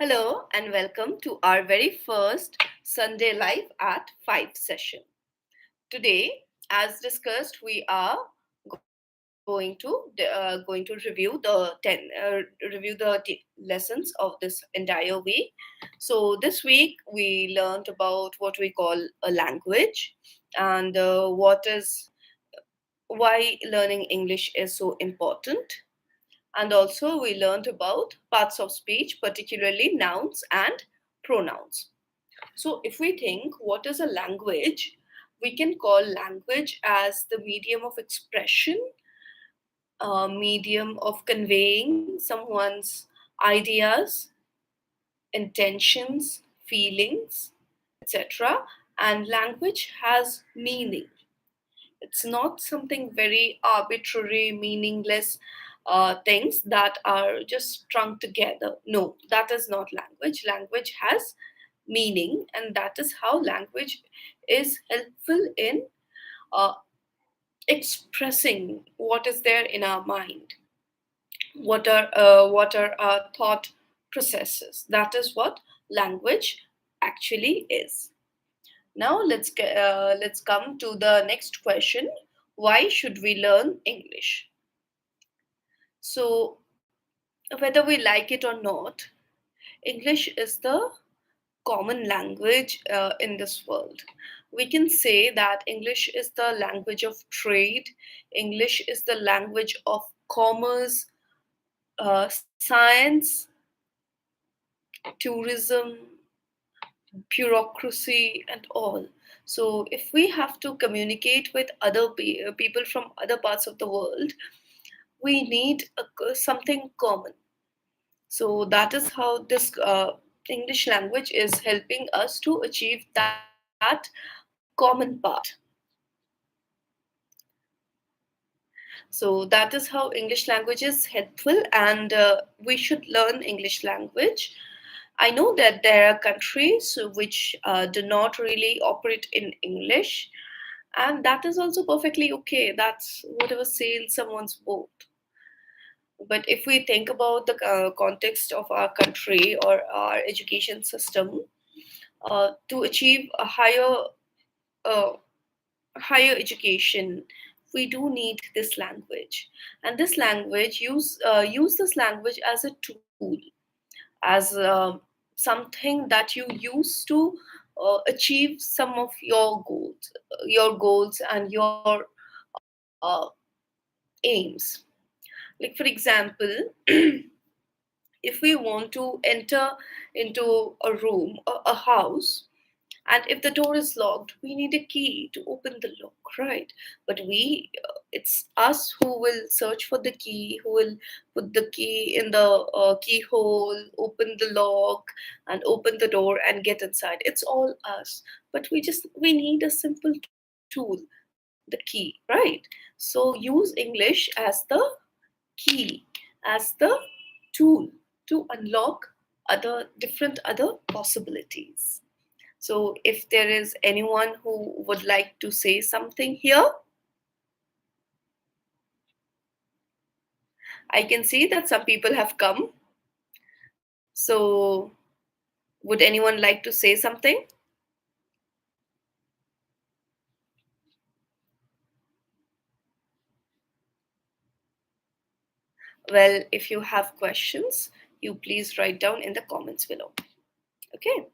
Hello and welcome to our very first Sunday Live at 5 session. Today, as discussed, we are going to review the lessons of this entire week. So this week we learned about what we call a language and what is why learning English is so important, and also we learned about parts of speech, particularly nouns and pronouns. So, if we think what is a language, we can call language as the medium of expression, medium of conveying someone's ideas, intentions, feelings, etc. And language has meaning. It's not something very arbitrary, meaningless things that are just strung together. No, that is not language. Language has meaning, and that is how language is helpful in uh, expressing what is there in our mind. What are our thought processes? That is what language actually is. Now let's come to the next question. Why should we learn English? So whether we like it or not, English is the common language in this world. We can say that English is the language of trade. English is the language of commerce, science, tourism, bureaucracy, and all. So, if we have to communicate with people from other parts of the world, we need something common. So, that is how this English language is helping us to achieve that common part. So, that is how English language is helpful, and we should learn English language. I know that there are countries which do not really operate in English, and that is also perfectly okay. That's whatever sails someone's boat. But if we think about the context of our country or our education system, to achieve a uh, higher education, we do need this language, and this language use this language as a tool, as something that you use to achieve some of your goals and your uh, aims. Like for example, if we want to enter into a room, a house, and if the door is locked, we need a key to open the lock, right? But it's us who will search for the key, who will put the key in the keyhole, open the lock, and open the door and get inside. It's all us. But we need a simple tool, the key, right? So use English as the key, as the tool to unlock other possibilities. So, if there is anyone who would like to say something here, I can see that some people have come. So, would anyone like to say something? Well, if you have questions, you please write down in the comments below. Okay.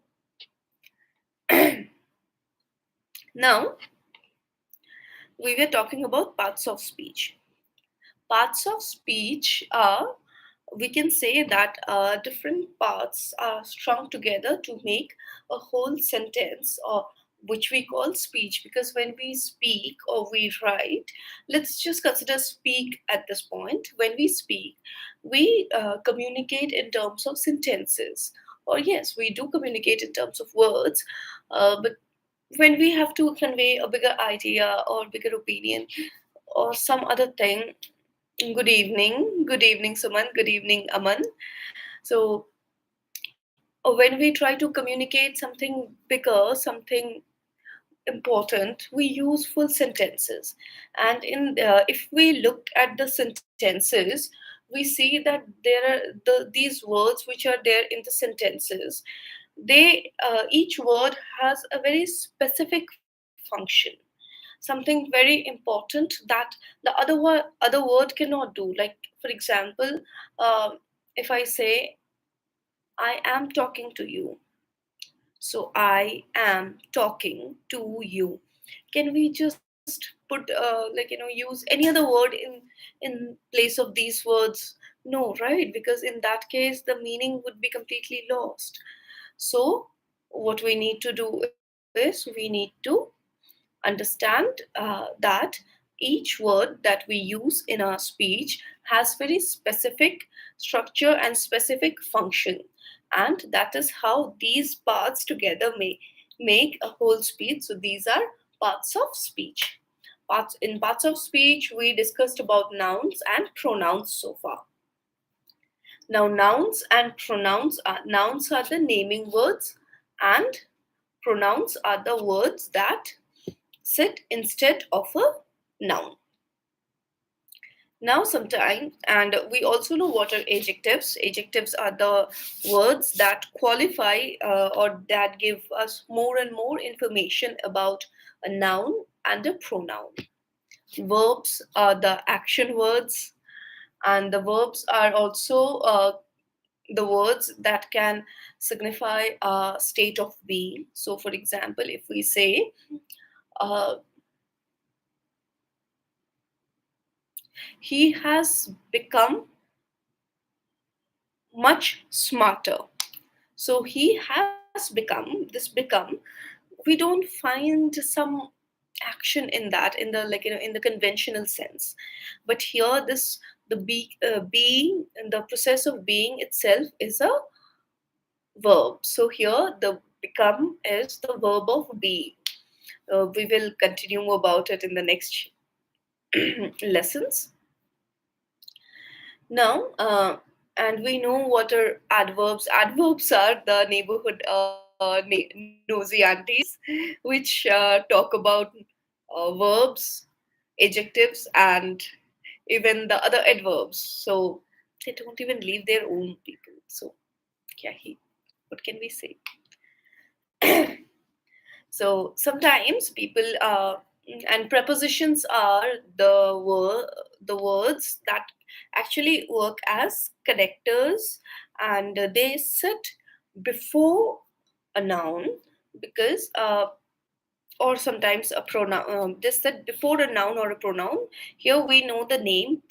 Now, we were talking about parts of speech. Parts of speech are, we can say that different parts are strung together to make a whole sentence, or which we call speech. Because when we speak or we write, let's just consider speak at this point. When we speak, we communicate in terms of sentences, or yes, we do communicate in terms of words, but when we have to convey a bigger idea or bigger opinion or some other thing. Good evening. Good evening, Suman. Good evening, Aman. So, when we try to communicate something bigger, something important, we use full sentences. And if we look at the sentences, we see that there are these words which are there in the sentences. They each word has a very specific function, something very important that the other word cannot do. Like for example, um, if I say I am talking to you, so I am talking to you. Can we just put use any other word in place of these words? No, right? Because in that case the meaning would be completely lost. So what we need to do is we need to understand that each word that we use in our speech has very specific structure and specific function, and that is how these parts together may make a whole speech. So these are parts of speech. Parts of speech we discussed about nouns and pronouns so far. Now nouns are the naming words, and pronouns are the words that sit instead of a noun. Now, sometimes, and we also know what are adjectives. Adjectives are the words that qualify or that give us more and more information about a noun and a pronoun. Verbs are the action words, and the verbs are also the words that can signify a state of being. So, for example, if we say, uh, he has become much smarter. So he has become, this become, we don't find some action in that, in the in the conventional sense. But here this being, the process of being itself is a verb. So here the become is the verb of being. We will continue about it in the next lessons. Now, and we know what are adverbs. Adverbs are the neighborhood nosy aunties, which talk about verbs, adjectives, and even the other adverbs. So they don't even leave their own people. So, yeah, what can we say? So sometimes people and prepositions are the words that actually work as connectors, and they sit before a noun, because or sometimes a pronoun. This said before a noun or a pronoun. Here we know the name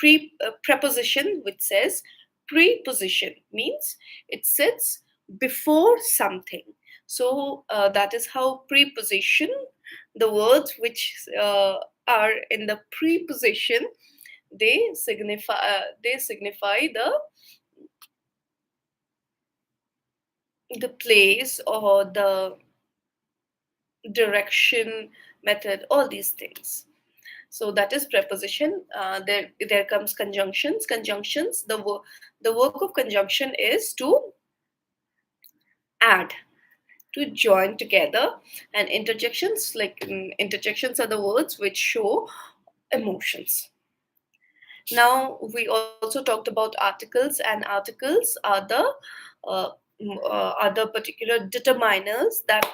preposition, which says preposition means it sits before something. So that is how preposition, the words which are in the preposition, they signify the place or the direction, method, all these things. So that is preposition. There comes conjunctions. Conjunctions, the work of conjunction is to add, to join together. And interjections, interjections are the words which show emotions. Now we also talked about articles, and articles uh, are the particular determiners that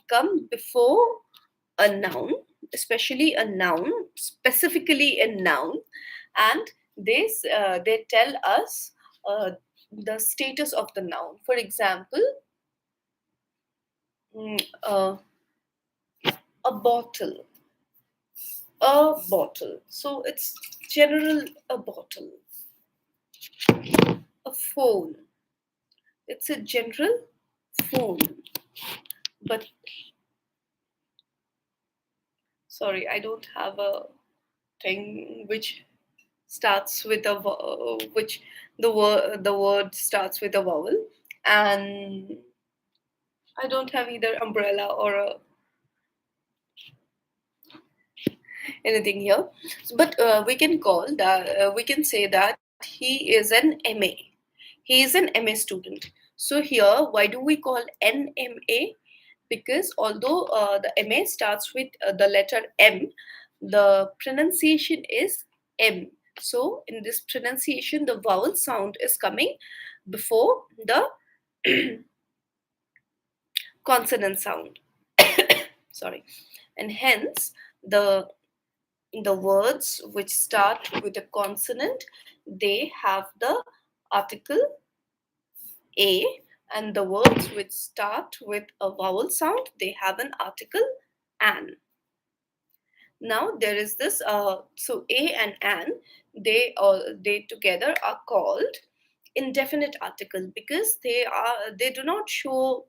come before a noun, especially a noun, specifically a noun, and they tell us the status of the noun. For example, uh, a bottle, a bottle. So it's general, a bottle. A phone, it's a general phone. But sorry, I don't have a thing which starts with a which the word starts with a vowel, and I don't have either umbrella or anything here. But we can say that he is an MA. He is an MA student. So here, why do we call NMA? Because although the MA starts with the letter M, the pronunciation is M. So in this pronunciation, the vowel sound is coming before the consonant sound. Sorry. And hence the words which start with a consonant, they have the article a, and the words which start with a vowel sound, they have an article an. Now there is this so a and an, they together are called indefinite article because they do not show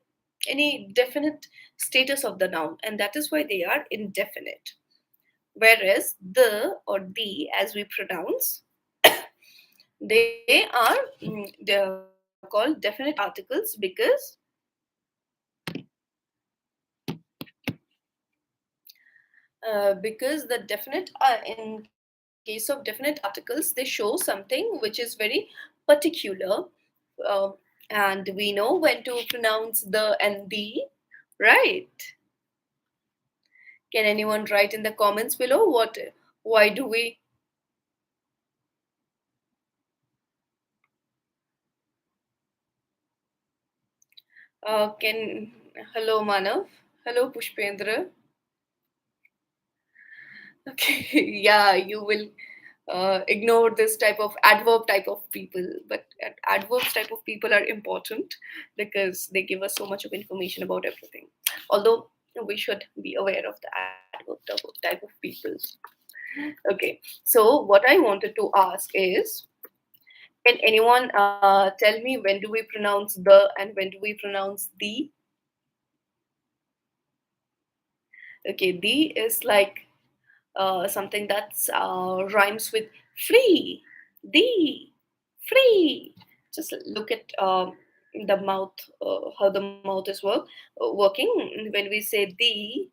any definite status of the noun, and that is why they are indefinite. Whereas the or the, as we pronounce, they are called definite articles because the definite in case of definite articles, they show something which is very particular, uh, and we know when to pronounce the and the, right? Can anyone write in the comments below why do we can hello Manav, hello Pushpendra. Okay, yeah, you will ignore this type of adverb type of people, but adverbs type of people are important because they give us so much of information about everything. Although we should be aware of the adverb type of people. Okay, so what I wanted to ask is, can anyone tell me when do we pronounce the and when do we pronounce the? Okay, the is like something that's rhymes with free, the, free. Just look at the mouth, how the mouth is working when we say the.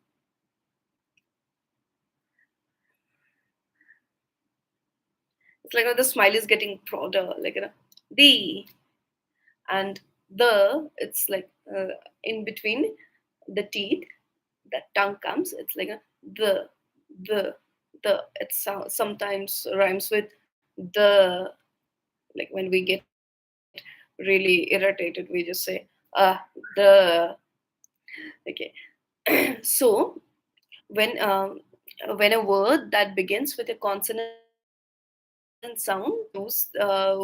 It's like the smile is getting broader, like the, and the. It's like in between the teeth, that tongue comes. It's like the, the, the. It sometimes rhymes with the. Like when we get really irritated, we just say the. Okay. So when a word that begins with a consonant sound,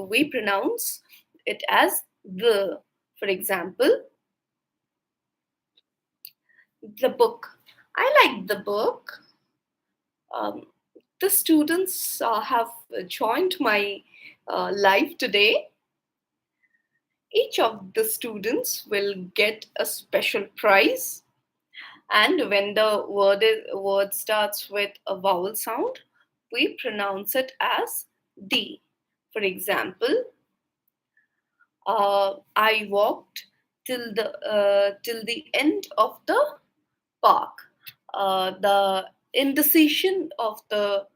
we pronounce it as the. For example, the book. I like the book. Um, the students have joined my live today. Each of the students will get a special prize. And when the word starts with a vowel sound, we pronounce it as the. For example, I walked till the end of the park. The indecision of the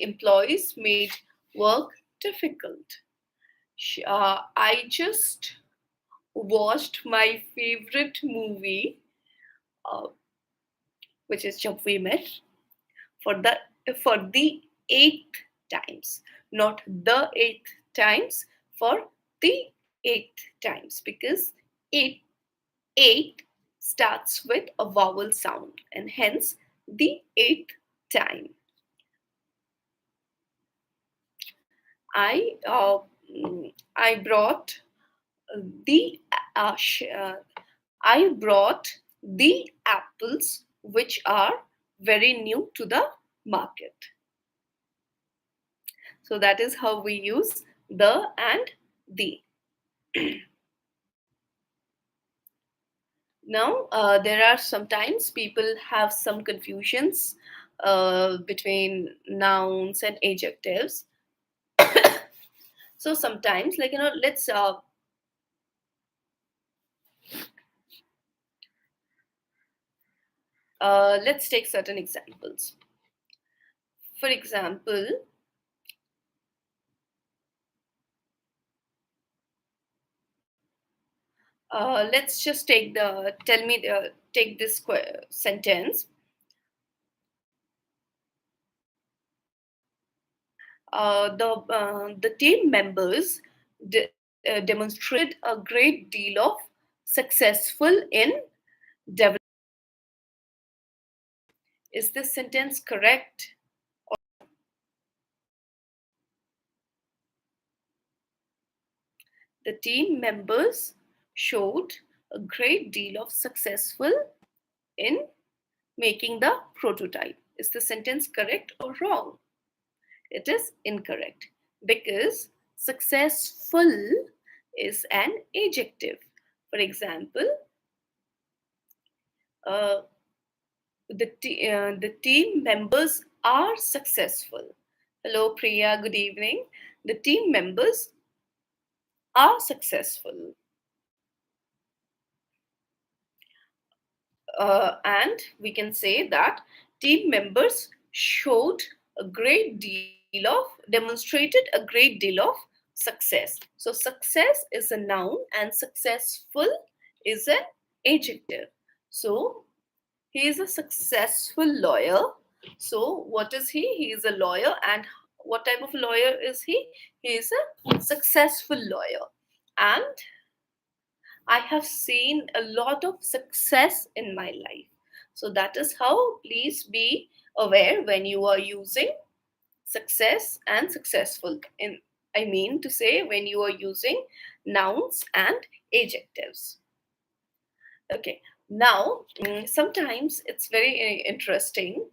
employees made work difficult. I just watched my favorite movie, uh, which is Jab We Met, for the eighth times, not the eighth times, for the eighth times, because eight eight starts with a vowel sound, and hence the eighth time. I uh, I brought the uh, sh- uh, I brought the apples which are very new to the market. So that is how we use the and the. Now, there are sometimes people have some confusions between nouns and adjectives. So sometimes, like let's take certain examples. For example, let's just take the tell me take this sentence. The team members demonstrated a great deal of successful in development. Is this sentence correct? The team members showed a great deal of successful in making the prototype. Is the sentence correct or wrong? It is incorrect because successful is an adjective. For example, uh, the team members are successful. Hello, Priya. Good evening. The team members are successful, and we can say that team members showed a great deal of, demonstrated a great deal of success. So, success is a noun and successful is an adjective. So, he is a successful lawyer. So, what is he? He is a lawyer. And what type of lawyer is he? He is a successful lawyer. And I have seen a lot of success in my life. So, that is how, please be aware when you are using success and successful. I mean to say, when you are using nouns and adjectives. Okay, now sometimes it's very interesting,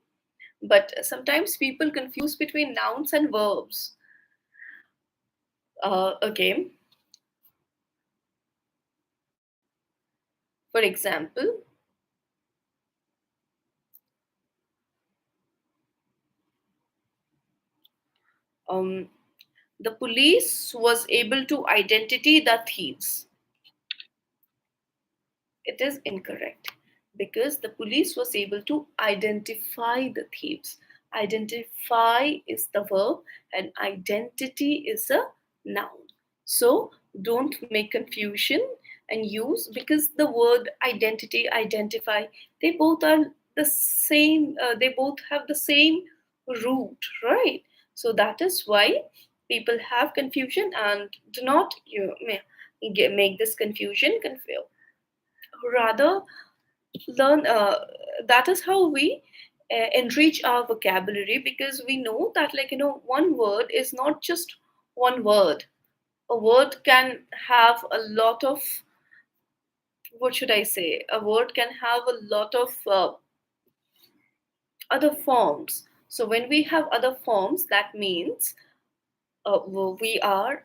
but sometimes people confuse between nouns and verbs. Okay, for example, um, the police was able to identify the thieves. It is incorrect because the police was able to identify the thieves. Identify is the verb and identity is a noun. So don't make confusion and use, because the word identity, identify, they both are the same, they both have the same root, right? So that is why people have confusion, and do not make this confusion confuse, rather learn. That is how we enrich our vocabulary, because we know that, like, one word is not just one word. A word can have a lot of, what should I say, a word can have a lot of other forms. So when we have other forms, that means we are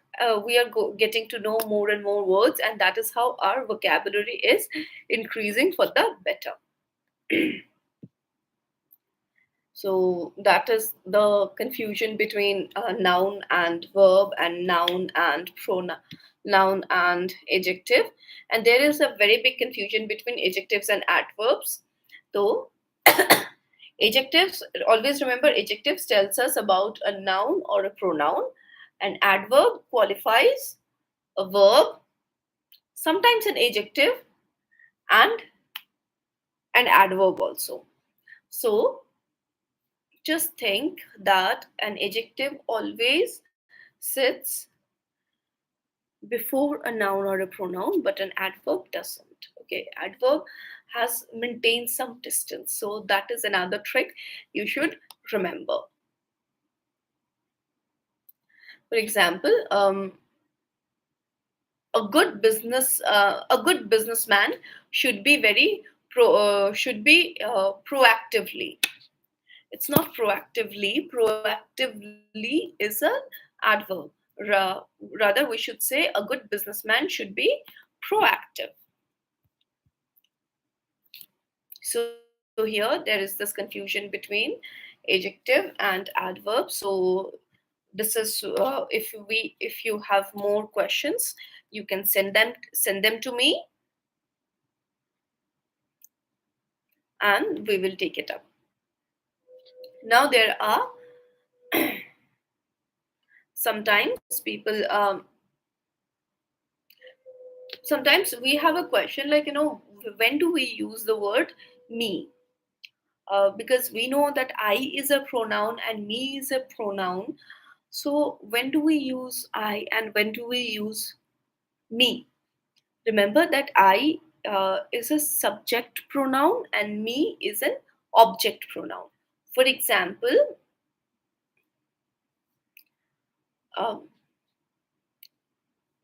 getting to know more and more words, and that is how our vocabulary is increasing for the better. So that is the confusion between noun and verb, and noun and pronoun, noun and adjective. And there is a very big confusion between adjectives and adverbs. Though adjectives, always remember, adjectives tells us about a noun or a pronoun, and adverb qualifies a verb, sometimes an adjective, and an adverb also. So just think that an adjective always sits before a noun or a pronoun, but an adverb doesn't. Okay, adverb has maintained some distance. So that is another trick you should remember. For example, a good businessman should be very should be proactively. It's not proactively. Proactively is an adverb. Rather, we should say a good businessman should be proactive. So here there is this confusion between adjective and adverb. So this is if you have more questions, you can send them to me, and we will take it up. Now there are sometimes people sometimes we have a question like, when do we use the word me? Because we know that I is a pronoun and me is a pronoun. So when do we use I and when do we use me? Remember that I is a subject pronoun and me is an object pronoun. For example, um,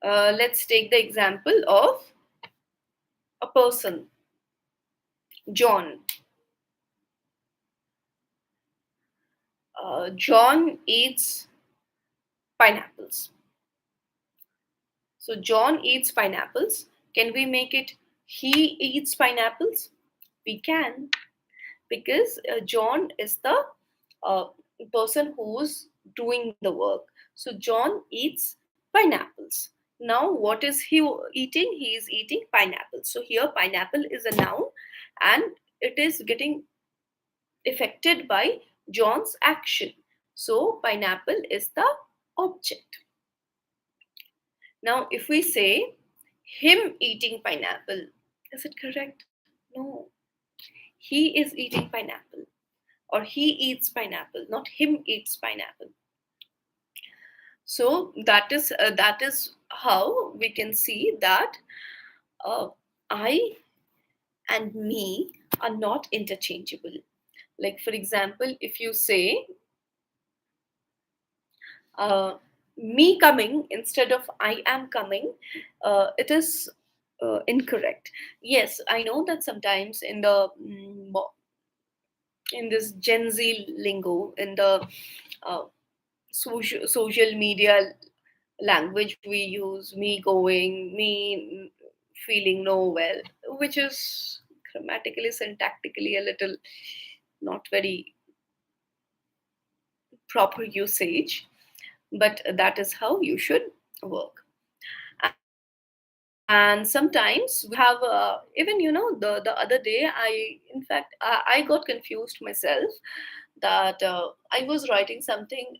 let's take the example of a person, John. John eats pineapples. So John eats pineapples. Can we make it he eats pineapples? We can, because John is the uh, person who's doing the work. So John eats pineapples. Now, what is he eating? He is eating pineapples. So here, pineapple is a noun, and it is getting affected by John's action. So pineapple is the object. Now, if we say him eating pineapple, is it correct? No. He is eating pineapple, or he eats pineapple, not him eats pineapple. So that is how we can see that uh, I and me are not interchangeable. Like, for example, if you say uh, me coming instead of I am coming, it is incorrect. Yes, I know that sometimes in the in this Gen Z lingo, in the uh, social media language, we use me going, me feeling no well, which is grammatically, syntactically a little not very proper usage, but that is how you should work. And sometimes we have even the other day, I got confused myself that I was writing something,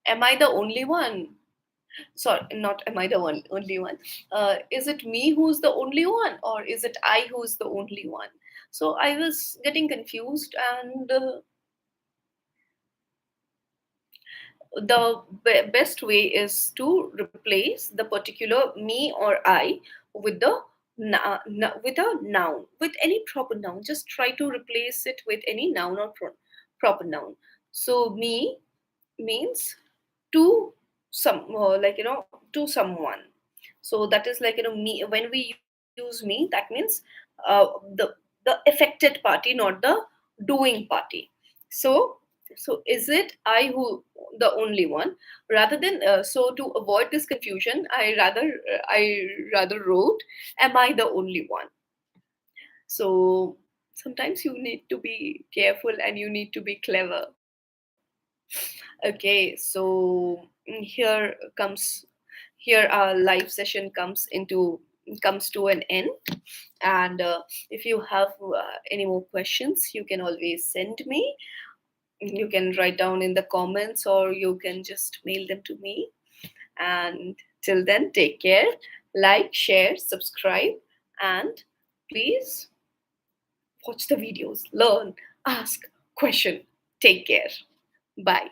am I the only one? Sorry, not am I the only one? Is it me who's the only one, or is it I who's the only one? So I was getting confused, and the best way is to replace the particular me or I with the with a noun, with any proper noun. Just try to replace it with any noun or proper noun. So me means to some, to someone. So that is like, me. When we use me, that means the affected party, not the doing party. So is it I who the only one? Rather than so to avoid this confusion, I rather wrote, am I the only one? So sometimes you need to be careful and you need to be clever. Okay, so here our live session comes to an end. And if you have any more questions, you can always send me. You can write down in the comments, or you can just mail them to me. And till then, take care, like, share, subscribe, and please watch the videos, learn, ask, question. Take care. Bye.